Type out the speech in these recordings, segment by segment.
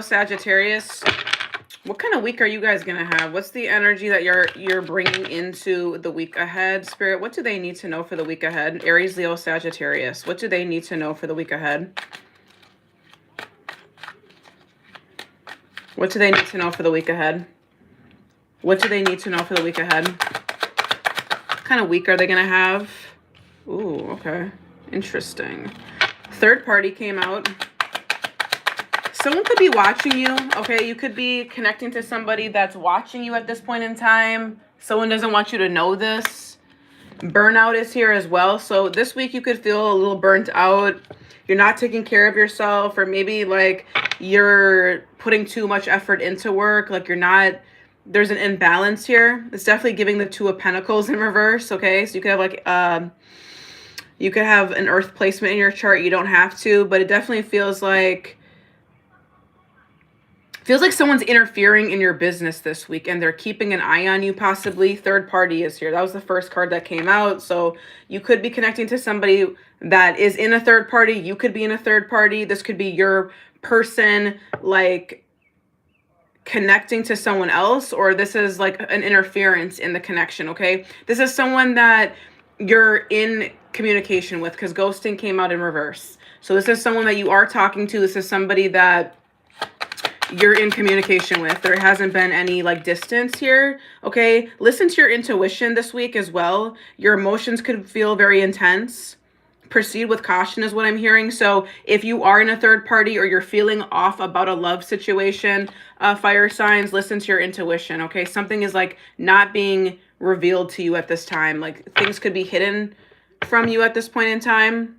Sagittarius, what kind of week are you guys gonna have? What's the energy that you're bringing into the week ahead? Spirit, what do they need to know for the week ahead? Aries, Leo, Sagittarius, what do they need to know for the week ahead? What do they need to know for the week ahead? What do they need to know for the week ahead? What kind of week are they gonna have? Ooh, okay, interesting. Third party came out. Someone could be watching you, okay? You could be connecting to somebody that's watching you at this point in time. Someone doesn't want you to know this. Burnout is here as well. So this week you could feel a little burnt out. You're not taking care of yourself, or maybe like you're putting too much effort into work. Like you're not, there's an imbalance here. It's definitely giving the Two of Pentacles in reverse, okay? So you could have like, you could have an earth placement in your chart. You don't have to, but it definitely feels like someone's interfering in your business this week and they're keeping an eye on you possibly. Third party is here. That was the first card that came out. So you could be connecting to somebody that is in a third party. You could be in a third party. This could be your person like connecting to someone else, or this is like an interference in the connection, okay? This is someone that you're in communication with, because ghosting came out in reverse. So this is someone that you are talking to. This is somebody that you're in communication with. There hasn't been any like distance here, okay? Listen to your intuition this week as well. Your emotions could feel very intense. Proceed with caution is what I'm hearing. So if you are in a third party or you're feeling off about a love situation, fire signs, listen to your intuition, okay? Something is like not being revealed to you at this time. Like things could be hidden from you at this point in time.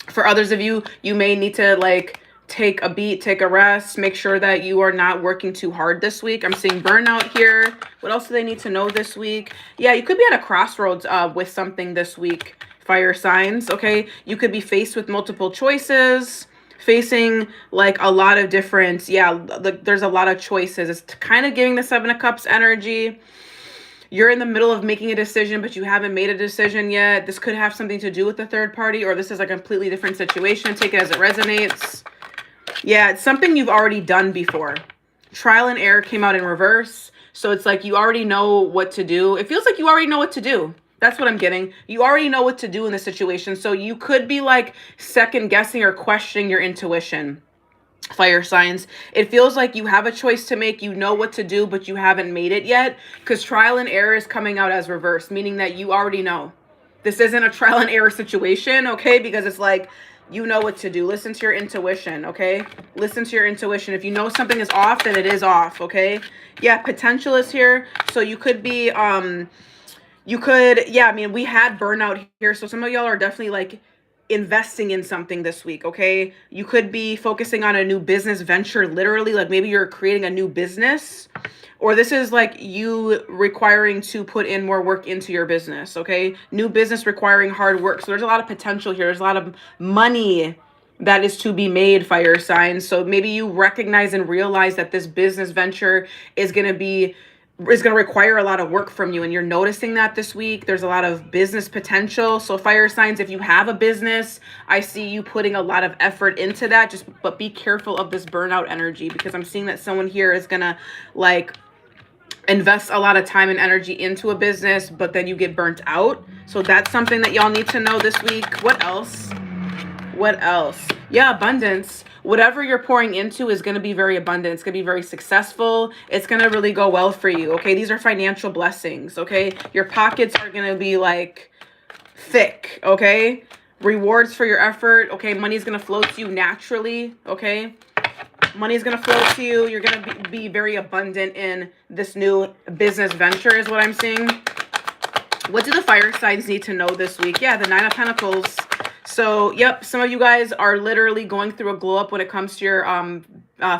For others of you, you may need to like take a beat, take a rest, make sure that you are not working too hard this week. I'm seeing burnout here. What else do they need to know this week? Yeah, you could be at a crossroads with something this week, fire signs, okay? You could be faced with multiple choices, facing like a lot of different, there's a lot of choices. It's kind of giving the Seven of Cups energy. You're in the middle of making a decision, but you haven't made a decision yet. This could have something to do with the third party, or this is a completely different situation. Take it as it resonates. Yeah, it's something you've already done before. Trial and error came out in reverse. So it's like you already know what to do. It feels like you already know what to do. That's what I'm getting. You already know what to do in this situation. So you could be like second guessing or questioning your intuition. Fire signs. It feels like you have a choice to make. You know what to do, but you haven't made it yet. Because trial and error is coming out as reverse, meaning that you already know. This isn't a trial and error situation, okay? Because it's like, you know what to do. Listen to your intuition, okay? Listen to your intuition. If you know something is off, then it is off, okay? Yeah, potential is here. So you could be, I mean, we had burnout here. So some of y'all are definitely like investing in something this week, okay? You could be focusing on a new business venture, literally. Like maybe you're creating a new business. Or this is like you requiring to put in more work into your business, okay? New business requiring hard work. So there's a lot of potential here. There's a lot of money that is to be made, fire signs. So maybe you recognize and realize that this business venture is going to require a lot of work from you, and you're noticing that this week. There's a lot of business potential. So fire signs, if you have a business, I see you putting a lot of effort into that. But be careful of this burnout energy, because I'm seeing that someone here is going to like invest a lot of time and energy into a business, but then you get burnt out. So that's something that y'all need to know this week. What else? What else? Yeah, abundance. Whatever you're pouring into is going to be very abundant. It's going to be very successful. It's going to really go well for you, okay? These are financial blessings, okay? Your pockets are going to be like thick, okay? Rewards for your effort, okay? Money's going to flow to you naturally, okay? Money is going to flow to you. You're going to be very abundant in this new business venture is what I'm seeing. What do the fire signs need to know this week? Yeah, the Nine of Pentacles. So, yep, some of you guys are literally going through a glow up when it comes to your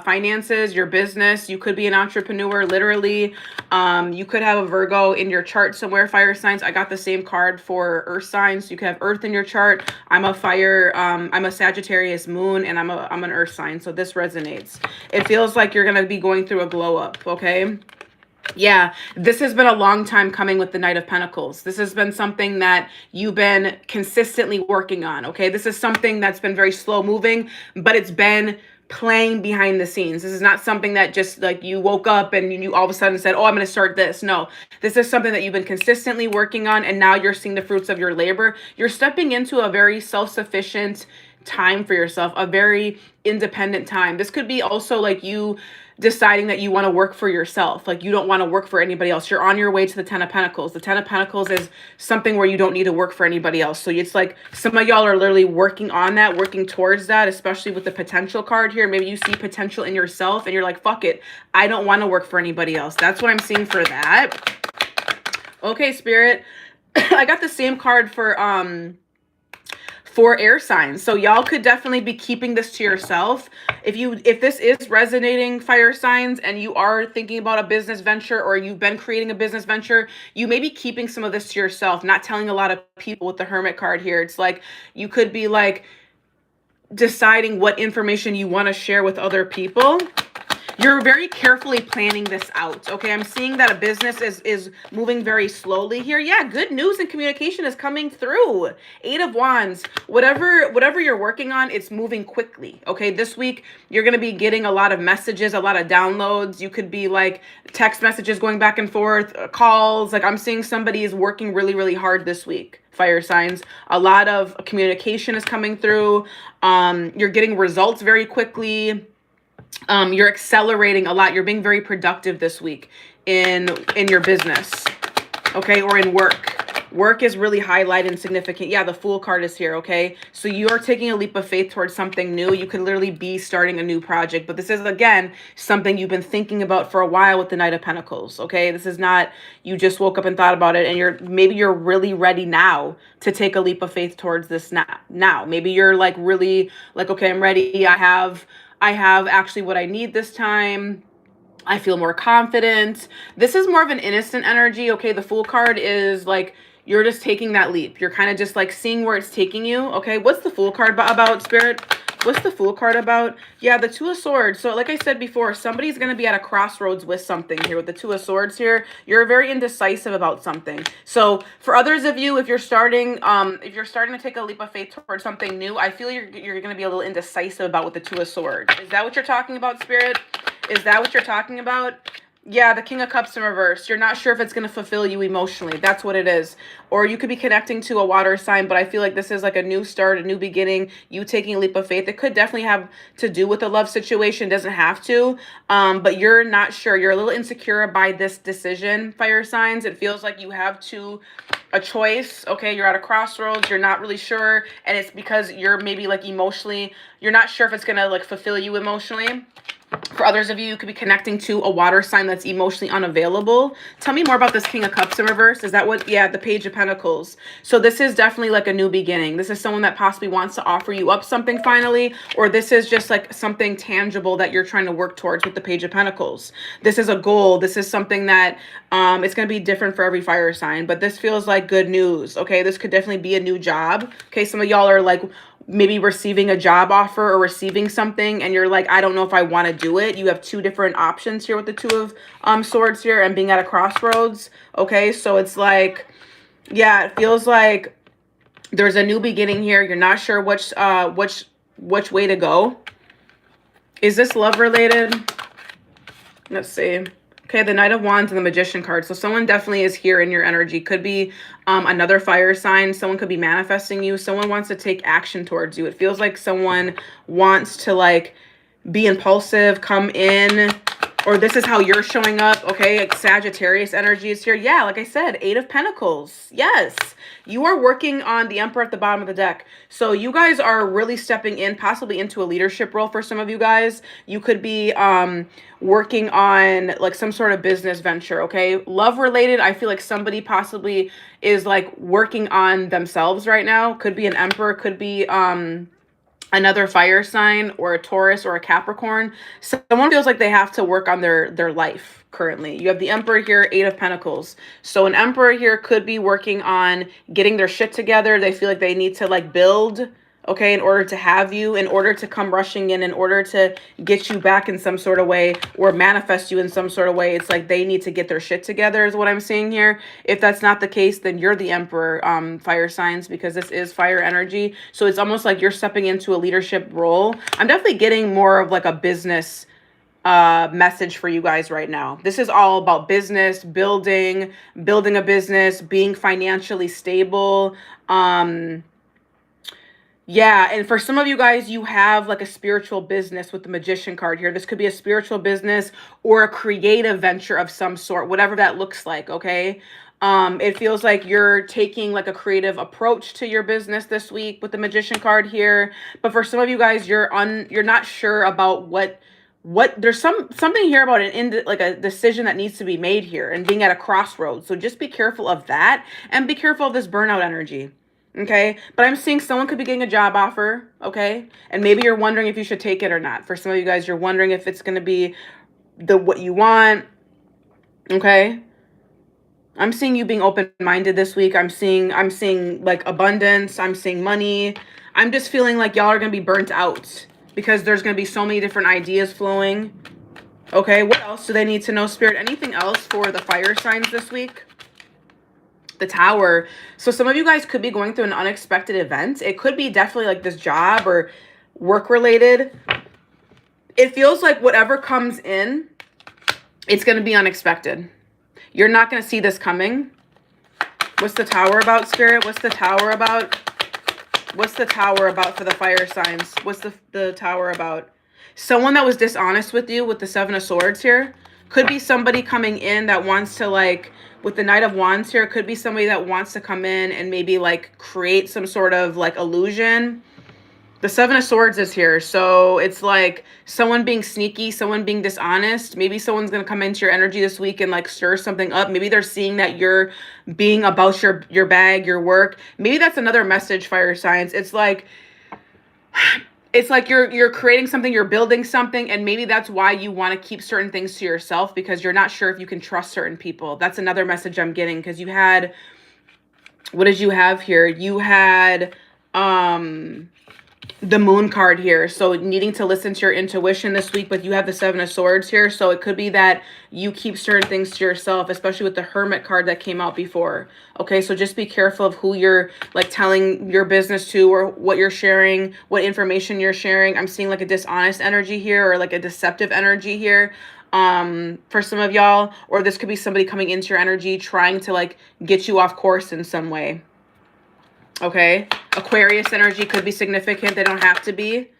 finances, your business. You could be an entrepreneur, literally. You could have a Virgo in your chart somewhere, fire signs. I got the same card for earth signs. You could have earth in your chart. I'm a fire, I'm a Sagittarius moon, and I'm an earth sign. So this resonates. It feels like you're going to be going through a glow up, okay? Yeah, this has been a long time coming with the Knight of Pentacles. This has been something that you've been consistently working on, okay? This is something that's been very slow moving, but it's been playing behind the scenes. This is not something that just like you woke up and you all of a sudden said, oh, I'm going to start this. No, this is something that you've been consistently working on, and now you're seeing the fruits of your labor. You're stepping into a very self-sufficient time for yourself, a very independent time. This could be also like you deciding that you want to work for yourself. Like you don't want to work for anybody else. You're on your way to the 10 of Pentacles. The 10 of Pentacles is something where you don't need to work for anybody else. So it's like some of y'all are literally working on that, working towards that, especially with the potential card here. Maybe you see potential in yourself and you're like, fuck it, I don't want to work for anybody else. That's what I'm seeing for that. Okay, Spirit. I got the same card for air signs. So y'all could definitely be keeping this to yourself. If this is resonating, fire signs, and you are thinking about a business venture, or you've been creating a business venture, you may be keeping some of this to yourself, not telling a lot of people. With the Hermit card here, it's like you could be like deciding what information you want to share with other people. You're very carefully planning this out. Okay, I'm seeing that a business is moving very slowly here. Yeah, good news and communication is coming through. 8 of Wands. Whatever you're working on, it's moving quickly. Okay, this week you're going to be getting a lot of messages, a lot of downloads. You could be like text messages going back and forth, calls. Like I'm seeing somebody is working really, really hard this week. Fire signs. A lot of communication is coming through. You're getting results very quickly. You're accelerating a lot. You're being very productive this week in your business, okay, or in work. Work is really highlighted and significant. Yeah, the Fool card is here, okay? So you are taking a leap of faith towards something new. You could literally be starting a new project, but this is, again, something you've been thinking about for a while with the Knight of Pentacles, okay? This is not you just woke up and thought about it, and maybe you're really ready now to take a leap of faith towards this now. Maybe you're like really like, okay, I'm ready. I have actually what I need this time. I feel more confident. This is more of an innocent energy. Okay, the Fool card is like you're just taking that leap. You're kind of just like seeing where it's taking you. Okay, what's the Fool card about, Spirit? What's the Fool card about? Yeah, the Two of Swords. So like I said before, somebody's going to be at a crossroads with something here with the Two of Swords here. You're very indecisive about something. So for others of you, if you're starting to take a leap of faith towards something new, I feel you're going to be a little indecisive about with the Two of Swords. Is that what you're talking about, Spirit? Is that what you're talking about? Yeah, the King of Cups in reverse. You're not sure if it's going to fulfill you emotionally. That's what it is. Or you could be connecting to a water sign, but I feel like this is like a new start, a new beginning, you taking a leap of faith. It could definitely have to do with a love situation. Doesn't have to, but you're not sure. You're a little insecure by this decision, fire signs. It feels like you have a choice. Okay, you're at a crossroads. You're not really sure, and it's because you're maybe like emotionally, you're not sure if it's going to like fulfill you emotionally. For others of you, you could be connecting to a water sign that's emotionally unavailable. Tell me more about this King of Cups in reverse. Is that what? Yeah, the Page of Pentacles. So this is definitely like a new beginning. This is someone that possibly wants to offer you up something finally, or this is just like something tangible that you're trying to work towards with the Page of Pentacles. This is a goal. This is something that it's going to be different for every fire sign, but this feels like good news. Okay, this could definitely be a new job. Okay, some of y'all are like maybe receiving a job offer or receiving something, and you're like, I don't know if I want to do it. You have two different options here with the Two of Swords here and being at a crossroads. Okay, so it's like, yeah, it feels like there's a new beginning here. You're not sure which way to go. Is this love related? Let's see. Okay, the Knight of Wands and the Magician card. So someone definitely is here in your energy. Could be another fire sign. Someone could be manifesting you. Someone wants to take action towards you. It feels like someone wants to like be impulsive, come in, or this is how you're showing up. Okay, like Sagittarius energy is here. Yeah, like I said, 8 of Pentacles. Yes, you are working on the Emperor at the bottom of the deck. So you guys are really stepping in, possibly into a leadership role for some of you guys. You could be working on like some sort of business venture. Okay, love related. I feel like somebody possibly is like working on themselves right now. Could be an Emperor, could be another fire sign, or a Taurus or a Capricorn. Someone feels like they have to work on their life currently. You have the Emperor here, 8 of Pentacles. So an Emperor here could be working on getting their shit together. They feel like they need to like build okay, in order to have you, in order to come rushing in order to get you back in some sort of way or manifest you in some sort of way. It's like they need to get their shit together is what I'm seeing here. If that's not the case, then you're the emperor, fire signs, because this is fire energy. So it's almost like you're stepping into a leadership role. I'm definitely getting more of like a business message for you guys right now. This is all about business, building a business, being financially stable. Yeah, and for some of you guys, you have like a spiritual business with the magician card here. This could be a spiritual business or a creative venture of some sort, whatever that looks like, okay? It feels like you're taking like a creative approach to your business this week with the magician card here. But for some of you guys, you're not sure about what there's something here about like a decision that needs to be made here and being at a crossroads. So just be careful of that and be careful of this burnout energy. Okay, but I'm seeing someone could be getting a job offer, okay? And maybe you're wondering if you should take it or not. For some of you guys, you're wondering if it's going to be what you want, okay? I'm seeing you being open-minded this week. I'm seeing like abundance, I'm seeing money. I'm just feeling like y'all are going to be burnt out because there's going to be so many different ideas flowing. Okay, what else do they need to know, Spirit? Anything else for the fire signs this week? The Tower. So some of you guys could be going through an unexpected event. It could be definitely like this job or work related. It feels like whatever comes in, it's going to be unexpected. You're not going to see this coming. What's the Tower about, Spirit? What's the Tower about? What's the Tower about for the fire signs? What's the Tower about? Someone that was dishonest with you with the Seven of Swords here. Could be somebody coming in that wants to like, with the Knight of Wands here, it could be somebody that wants to come in and maybe like create some sort of like illusion. The Seven of Swords is here. So it's like someone being sneaky, someone being dishonest. Maybe someone's going to come into your energy this week and like stir something up. Maybe they're seeing that you're being about your bag, your work. Maybe that's another message, fire signs. It's like you're creating something, you're building something, and maybe that's why you want to keep certain things to yourself because you're not sure if you can trust certain people. That's another message I'm getting because you had, what did you have here? You had the Moon card here. So needing to listen to your intuition this week, but you have the Seven of Swords here. So it could be that you keep certain things to yourself, especially with the Hermit card that came out before. Okay, so just be careful of who you're like telling your business to or what you're sharing, what information you're sharing. I'm seeing like a dishonest energy here or like a deceptive energy here for some of y'all, or this could be somebody coming into your energy trying to like get you off course in some way. Okay, Aquarius energy could be significant. They don't have to be.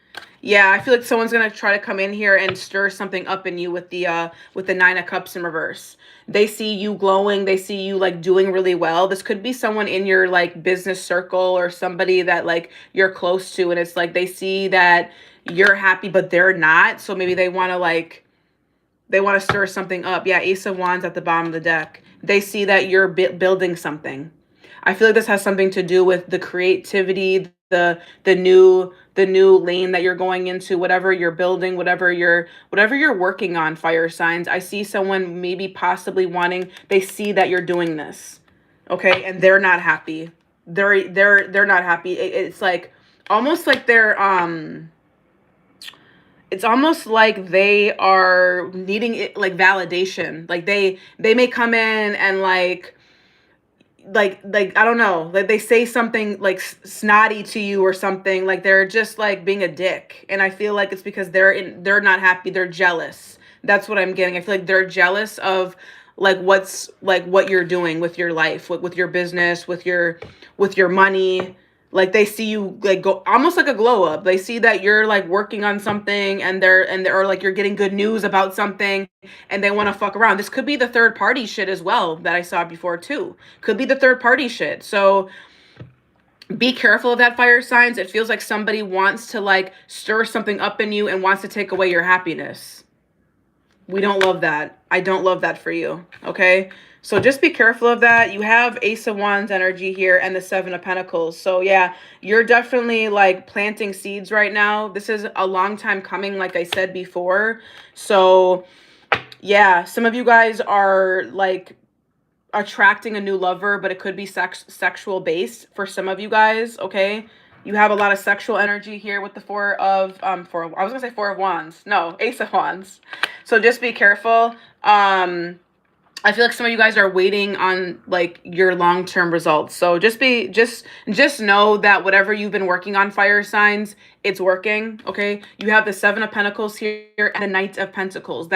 Yeah, I feel like someone's gonna try to come in here and stir something up in you with the Nine of Cups in reverse. They see you glowing. They see you like doing really well. This could be someone in your like business circle or somebody that like you're close to, and it's like they see that you're happy, but they're not. So maybe they want to stir something up. Yeah, Ace of Wands at the bottom of the deck. They see that you're building something. I feel like this has something to do with the creativity, the new lane that you're going into, whatever you're building, whatever you're working on, fire signs. I see someone maybe possibly they see that you're doing this. Okay, and they're not happy. They're not happy. It's like almost like it's almost like they are needing it like validation. Like they may come in and like I don't know, like they say something like snotty to you or something, like they're just like being a dick, and I feel like it's because they're not happy, they're jealous. That's what I'm getting. I feel like they're jealous of like what you're doing with your life, with your business, with your money. Like they see you like go almost like a glow up. They see that you're like working on something and they're like you're getting good news about something and they want to fuck around. This could be the third party shit as well that I saw before too. Could be the third party shit. So be careful of that, fire signs. It feels like somebody wants to like stir something up in you and wants to take away your happiness. We don't love that. I don't love that for you. Okay. So just be careful of that. You have Ace of Wands energy here and the Seven of Pentacles. So yeah, you're definitely like planting seeds right now. This is a long time coming, like I said before. So yeah, some of you guys are like attracting a new lover, but it could be sexual based for some of you guys. Okay. You have a lot of sexual energy here with the I was gonna say Four of Wands. No, Ace of Wands. So just be careful. I feel like some of you guys are waiting on like your long-term results. So just know that whatever you've been working on, fire signs, it's working. Okay. You have the Seven of Pentacles here and the Knight of Pentacles.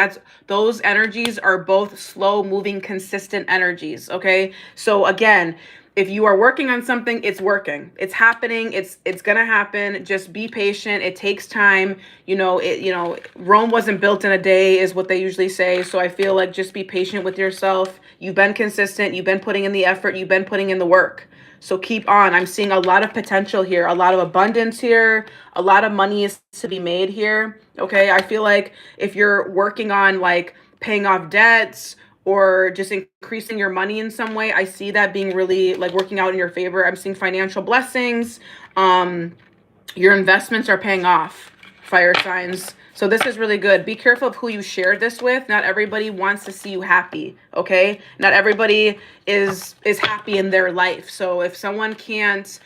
Those energies are both slow moving, consistent energies. Okay. So again, if you are working on something, it's working. It's happening. It's gonna happen. Just be patient. It takes time. Rome wasn't built in a day is what they usually say. So I feel like just be patient with yourself. You've been consistent. You've been putting in the effort. You've been putting in the work. So keep on. I'm seeing a lot of potential here, a lot of abundance here, a lot of money is to be made here. Okay. I feel like if you're working on like paying off debts or just increasing your money in some way, I see that being really like working out in your favor. I'm seeing financial blessings. Your investments are paying off, fire signs. So this is really good. Be careful of who you share this with. Not everybody wants to see you happy, okay? Not everybody is happy in their life. So if someone can't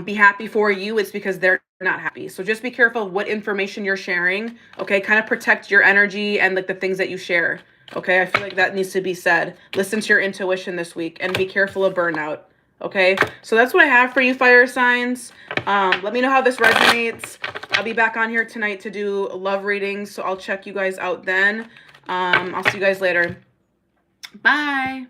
be happy for you, it's because they're not happy. So just be careful of what information you're sharing, okay? Kind of protect your energy and like the things that you share. Okay, I feel like that needs to be said. Listen to your intuition this week and be careful of burnout. Okay, so that's what I have for you, fire signs. Let me know how this resonates. I'll be back on here tonight to do love readings, so I'll check you guys out then. I'll see you guys later. Bye.